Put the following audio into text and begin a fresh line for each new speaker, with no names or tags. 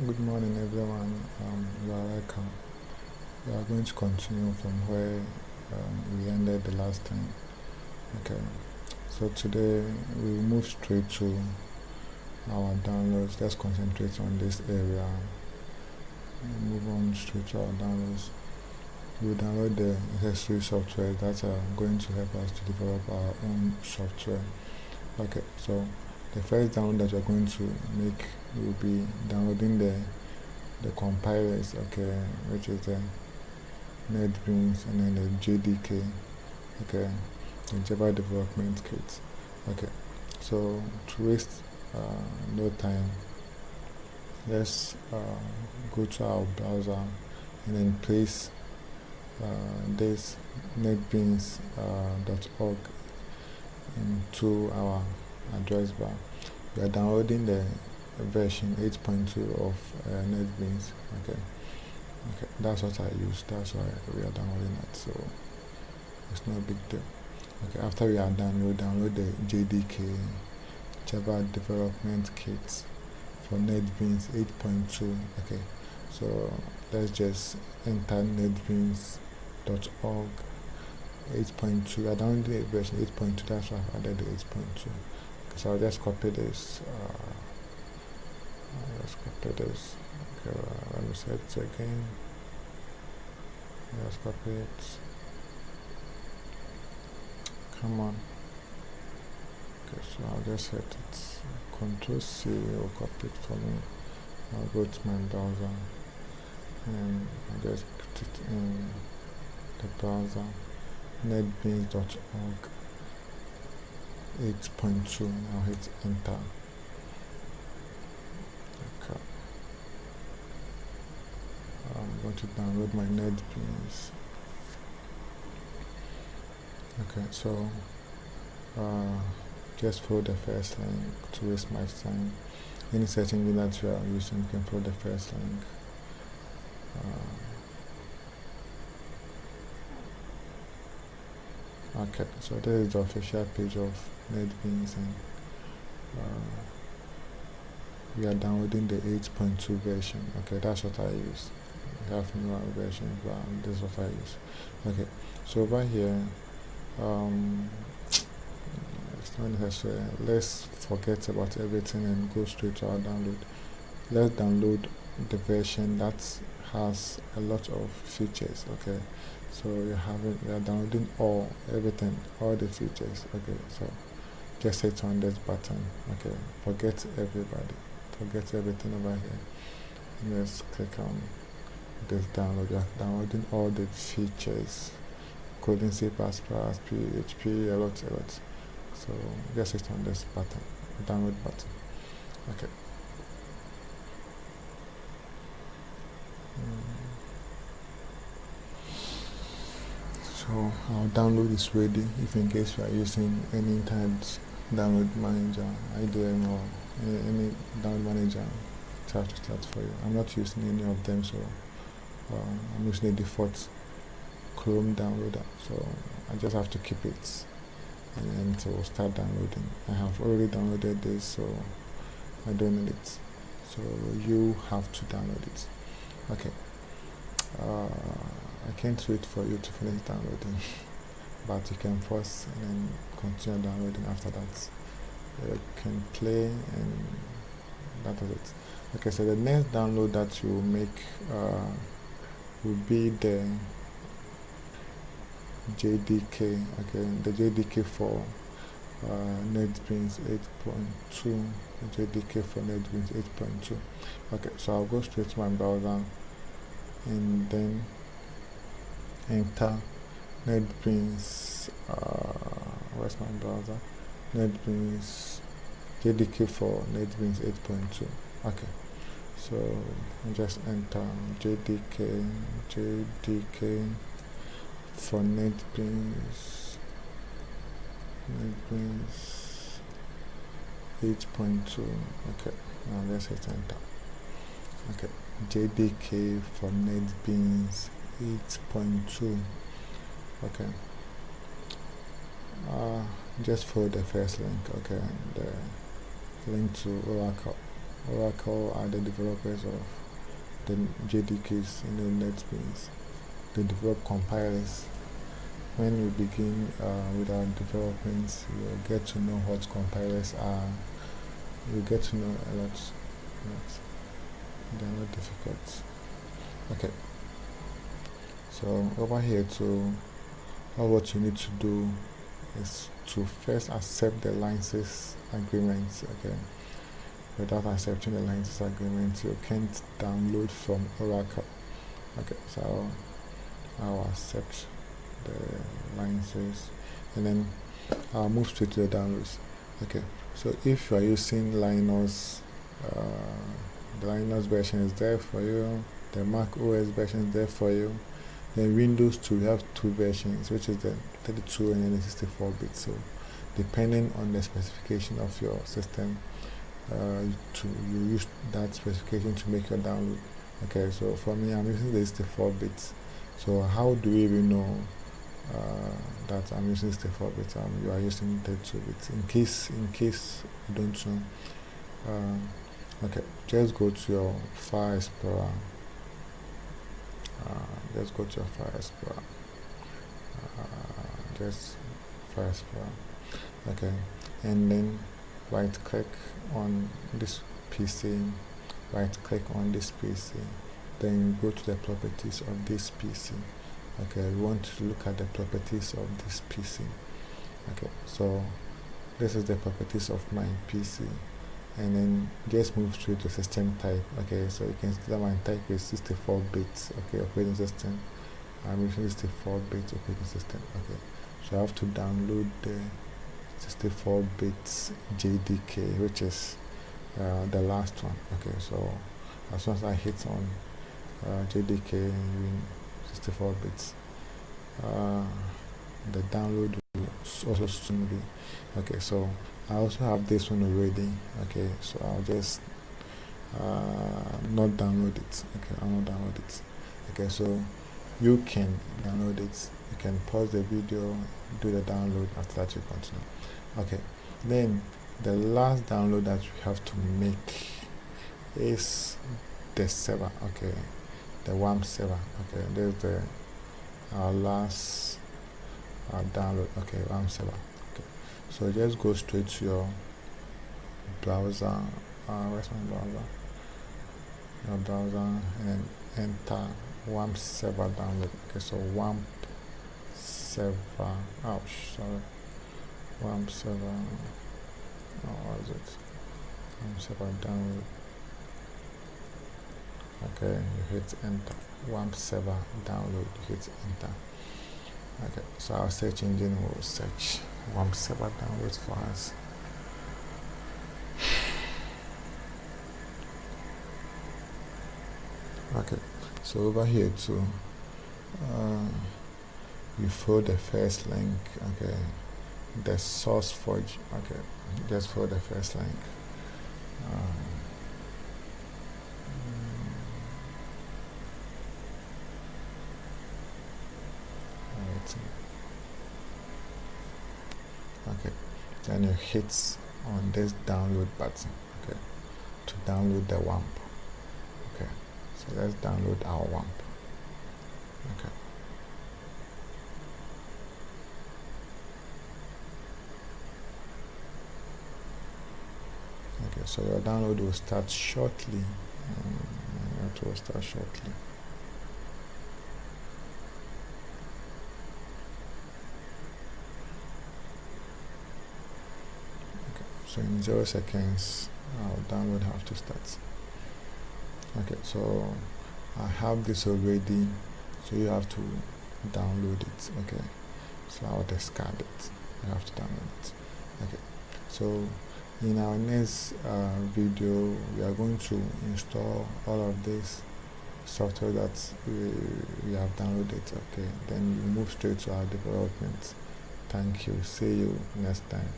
Good morning, everyone. You are welcome. We are going to continue from where we ended the last time. Okay, so today we will move straight to our downloads. Let's concentrate on this area. Move on straight to our downloads. We'll download the necessary software that are going to help us to develop our own software. Okay, so the first download that we're going to make will be downloading the compilers, okay, which is the NetBeans and then the JDK, okay, the Java Development Kit. Okay, so to waste no time, let's go to our browser and then place this netbeans.org into our address bar. We are downloading the version 8.2 of NetBeans. Okay, that's what I use. That's why we are downloading it. So it's no big deal. Okay, after we are done, we'll download the JDK Java Development Kit for NetBeans 8.2. Okay, so let's just enter netbeans.org 8.2. I downloaded the version 8.2. That's why I've added the 8.2. So I'll just copy this. Let's copy this. Okay, let me set it again. Let's copy it. Come on. Okay, so I'll just hit it. Control C will copy it for me. I'll go to my browser and I'll just put it in the browser. netbeans.org 8.2. I'll hit enter. Okay. I'm going to download my NetBeans. Okay, so just follow the first link to waste my time. Any search engine that you are using, you can follow the first link. Okay, so this is the official page of NetBeans, and we are downloading the 8.2 version. Okay, that's what I use. We have newer versions, but this is what I use. Okay, so over here, it's not necessary. Let's forget about everything and go straight to our download. Let's download the version that has a lot of features. Okay, so we are downloading everything, all the features. Okay, so just hit on this button. Okay, forget everything over here. Let's click on this download. We are downloading all the features, coding C++, PHP, a lot. So just hit on this button, download button. Okay. So our download is ready. If in case you are using any internet download manager, IDM or any download manager, it has to start for you. I'm not using any of them, so I'm using the default Chrome downloader. So I just have to keep it and it will start downloading. I have already downloaded this, so I don't need it. So you have to download it. Okay. I can't wait for you to finish downloading, but you can pause and then continue downloading after that. You can play, and that is it. Okay, so the next download that you will make will be the JDK. Okay, the JDK for NetBeans 8.2. JDK for NetBeans 8.2. Okay, so I'll go straight to my browser and then enter NetBeans. Where's my browser? NetBeans JDK for NetBeans 8.2. Okay, so just enter JDK for NetBeans 8.2. Okay, now let's hit enter. Okay, JDK for NetBeans 8.2. Okay, just follow the first link. Okay, the link to Oracle. Oracle are the developers of the JDKs in the NetBeans. They develop compilers. When we begin with our development, you'll get to know what compilers are. You'll get to know a lot. They're not difficult. Okay. So over here too, all what you need to do is to first accept the license agreements. Okay. Without accepting the license agreement, you can't download from Oracle. Okay, so I'll accept the licenses and then I'll move straight to the downloads. Okay, so if you are using Linux, the Linux version is there for you, the Mac OS version is there for you. Then Windows 2, we have two versions, which is the 32 and then the 64-bit. So depending on the specification of your system, you use that specification to make your download. Okay, so for me, I'm using the 64-bit. So how do you even know that I'm using 64-bit? You are using 32-bit. In case you don't know, okay, just go to your File Explorer. Just go to your File Explorer. Just File Explorer. Okay, and then right click on this PC, right click on this PC, then go to the properties of this PC. Okay, we want to look at the properties of this PC. Okay, so this is the properties of my PC, and then just move straight to system type. Okay, so you can see that my type is 64-bit. Okay, operating system. I'm using 64-bit operating system. Okay, so I have to download the 64-bit JDK, which is the last one. Okay, so as soon as I hit on JDK in 64 bits, the download will also soon be. Okay, so I also have this one already. Okay, so I'll just not download it. Okay, I'll not download it. Okay, so you can download it. You can pause the video, do the download. After that, you continue. Okay, then the last download that you have to make is the server. Okay, the WAMP server. Okay, there's the last download. Okay, WAMP server. Okay, so just go straight to your browser. Where's my browser? Your browser, and then enter WAMP server download. Okay, so WAMP server. Ouch, sorry. WAMP server. What is it? WAMP server download. Okay, you hit enter. WAMP server download. You hit enter. Okay, so our search engine will search WAMP server download for us. Okay, so over here too, you follow the first link. Okay, the source forge. Okay, just follow the first link. Okay, then you hit on this download button. Okay, to download the WAMP. Okay, so let's download our WAMP. Okay. Okay, so your download will start shortly. It will start shortly. Okay, so in 0 seconds, our download have to start. Okay, so I have this already, so you have to download it. Okay, so I'll discard it. You have to download it. Okay, so in our next video, we are going to install all of this software that we have downloaded. Okay, then we move straight to our development. Thank you. See you next time.